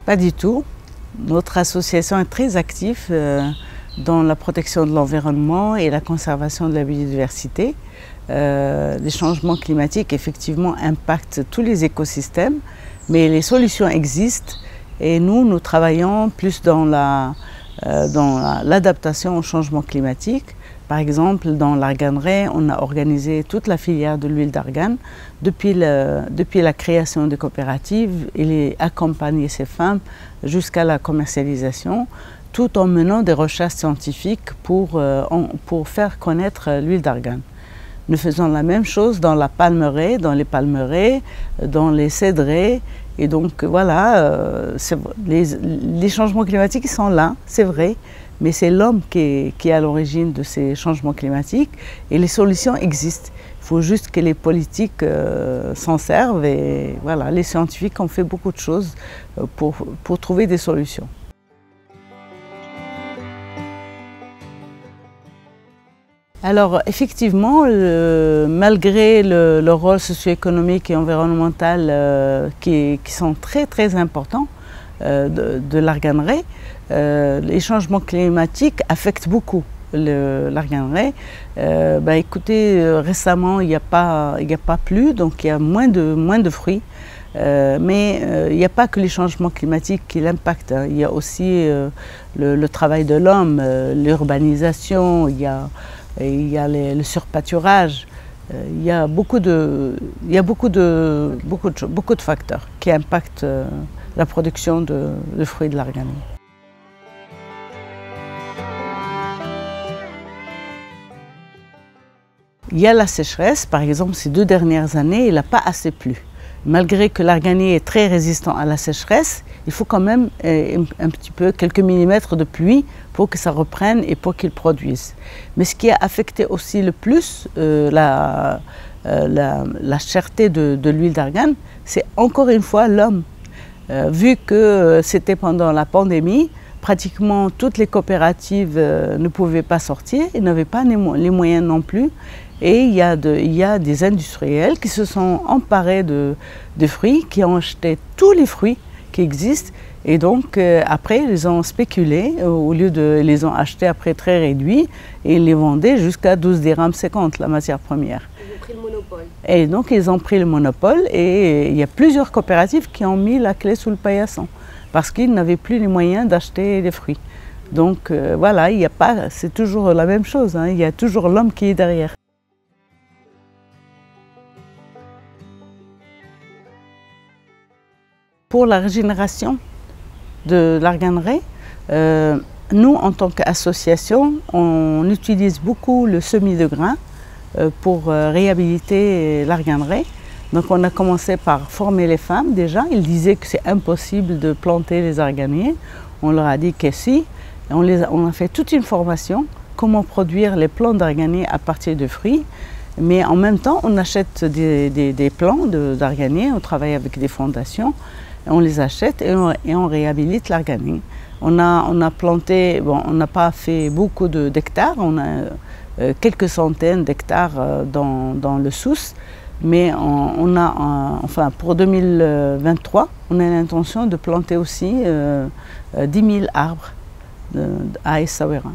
Pas du tout. Notre association est très active dans la protection de l'environnement et la conservation de la biodiversité. Les changements climatiques, effectivement, impactent tous les écosystèmes, mais les solutions existent et nous travaillons plus dans l'adaptation au changement climatique. Par exemple, dans l'arganerie, on a organisé toute la filière de l'huile d'argan depuis la création des coopératives et accompagner ces femmes jusqu'à la commercialisation, tout en menant des recherches scientifiques pour faire connaître l'huile d'argan. Nous faisons la même chose dans la palmeraie, dans les palmeraies, dans les cédrées. Et donc voilà, les changements climatiques sont là, c'est vrai, mais c'est l'homme qui est à l'origine de ces changements climatiques et les solutions existent. Il faut juste que les politiques s'en servent et voilà, les scientifiques ont fait beaucoup de choses pour trouver des solutions. Alors effectivement, malgré le rôle socio-économique et environnemental qui sont très importants de l'arganerie, les changements climatiques affectent beaucoup l'arganerie. Écoutez, récemment il n'y a pas plu, donc il y a moins de fruits. Mais il n'y a pas que les changements climatiques qui l'impactent, hein. Il y a aussi le travail de l'homme, l'urbanisation, il y a le surpâturage, il y a beaucoup de facteurs qui impactent la production de fruits de l'arganerie. Il y a la sécheresse, par exemple, ces 2 dernières années, il n'a pas assez plu. Malgré que l'arganier est très résistant à la sécheresse, il faut quand même un petit peu, quelques millimètres de pluie pour que ça reprenne et pour qu'il produise. Mais ce qui a affecté aussi le plus la cherté de l'huile d'argan, c'est encore une fois l'homme. Vu que c'était pendant la pandémie, pratiquement toutes les coopératives ne pouvaient pas sortir, ils n'avaient pas les moyens non plus. Et il y a des industriels qui se sont emparés de fruits, qui ont acheté tous les fruits qui existent. Et donc après, ils les ont spéculés, au lieu de les ont achetés à prix très réduit, et ils les vendaient jusqu'à 12 dirhams 50, la matière première. Ils ont pris le monopole. Et donc ils ont pris le monopole, et il y a plusieurs coopératives qui ont mis la clé sous le paillasson, parce qu'ils n'avaient plus les moyens d'acheter les fruits. Donc voilà, c'est toujours la même chose, hein, il y a toujours l'homme qui est derrière. Pour la régénération de l'arganerie, nous, en tant qu'association, on utilise beaucoup le semis de grains pour réhabiliter l'arganerie. Donc on a commencé par former les femmes déjà. Ils disaient que c'est impossible de planter les arganiers. On leur a dit que si. On a fait toute une formation, comment produire les plants d'arganiers à partir de fruits. Mais en même temps, on achète des plants d'arganiers, on travaille avec des fondations. On les achète et on réhabilite l'arganier. On a planté, bon, on n'a pas fait beaucoup d'hectares, on a quelques centaines d'hectares dans le Souss, mais enfin, pour 2023, on a l'intention de planter aussi 10 000 arbres à Essaouira.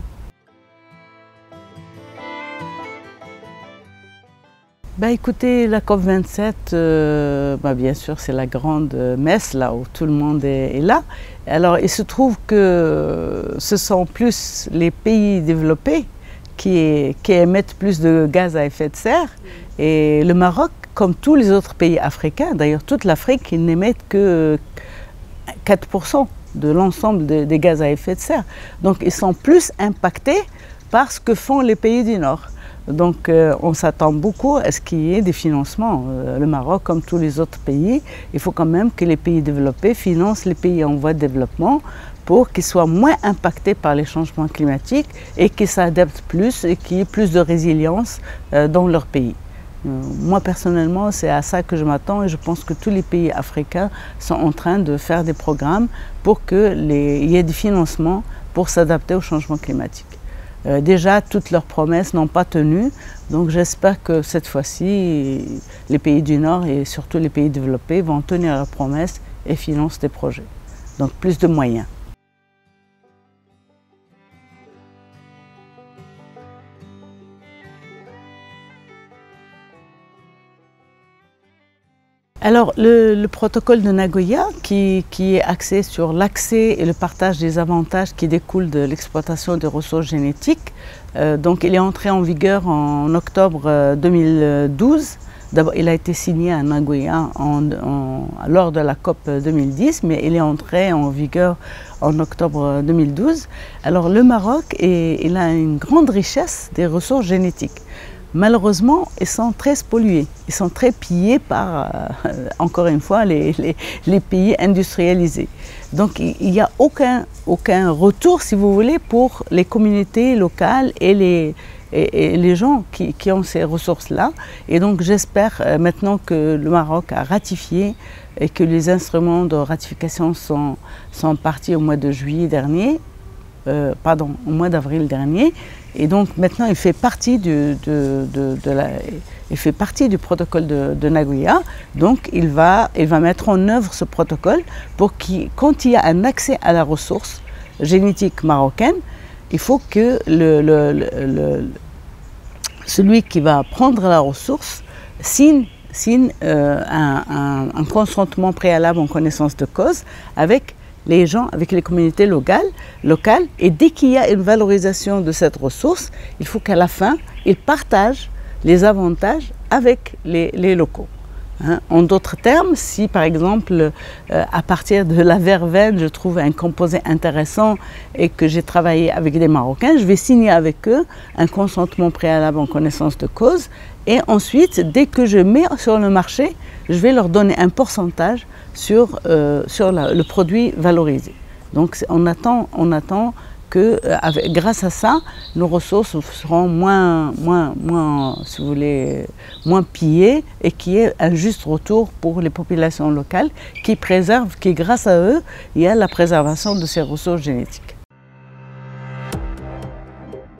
Écoutez, la COP27, bien sûr, c'est la grande messe là où tout le monde est là. Alors, il se trouve que ce sont plus les pays développés qui émettent plus de gaz à effet de serre. Et le Maroc, comme tous les autres pays africains, d'ailleurs toute l'Afrique, ils n'émettent que 4% de l'ensemble des gaz à effet de serre. Donc, ils sont plus impactés par ce que font les pays du Nord. Donc on s'attend beaucoup à ce qu'il y ait des financements. Le Maroc, comme tous les autres pays, il faut quand même que les pays développés financent les pays en voie de développement pour qu'ils soient moins impactés par les changements climatiques et qu'ils s'adaptent plus et qu'il y ait plus de résilience dans leur pays. Moi personnellement, c'est à ça que je m'attends et je pense que tous les pays africains sont en train de faire des programmes pour qu'il y ait des financements pour s'adapter au changement climatique. Déjà, toutes leurs promesses n'ont pas tenu, donc j'espère que cette fois-ci, les pays du Nord et surtout les pays développés vont tenir leurs promesses et financer des projets. donc plus de moyens. Alors, le protocole de Nagoya, qui est axé sur l'accès et le partage des avantages qui découlent de l'exploitation des ressources génétiques, donc il est entré en vigueur en octobre 2012. D'abord, il a été signé à Nagoya lors de la COP 2010, mais il est entré en vigueur en octobre 2012. Alors, le Maroc, il a une grande richesse des ressources génétiques. Malheureusement, ils sont très spoliés, ils sont très pillés par, encore une fois, les pays industrialisés. Donc il n'y a aucun retour, si vous voulez, pour les communautés locales et les gens qui ont ces ressources-là. Et donc j'espère maintenant que le Maroc a ratifié et que les instruments de ratification sont partis au mois de juillet dernier, au mois d'avril dernier. Et donc maintenant, il fait partie du protocole de Nagoya. Donc il va mettre en œuvre ce protocole pour quand il y a un accès à la ressource génétique marocaine, il faut que celui qui va prendre la ressource signe un consentement préalable en connaissance de cause avec les gens, avec les communautés locales, et dès qu'il y a une valorisation de cette ressource, il faut qu'à la fin, ils partagent les avantages avec les locaux. En d'autres termes, si par exemple, à partir de la verveine, je trouve un composé intéressant et que j'ai travaillé avec des Marocains, je vais signer avec eux un consentement préalable en connaissance de cause, et ensuite, dès que je mets sur le marché, je vais leur donner un pourcentage sur le produit valorisé. Donc on attend que grâce à ça, nos ressources seront moins si vous voulez, moins pillées, et qu'il y ait un juste retour pour les populations locales qui grâce à eux, il y a la préservation de ces ressources génétiques.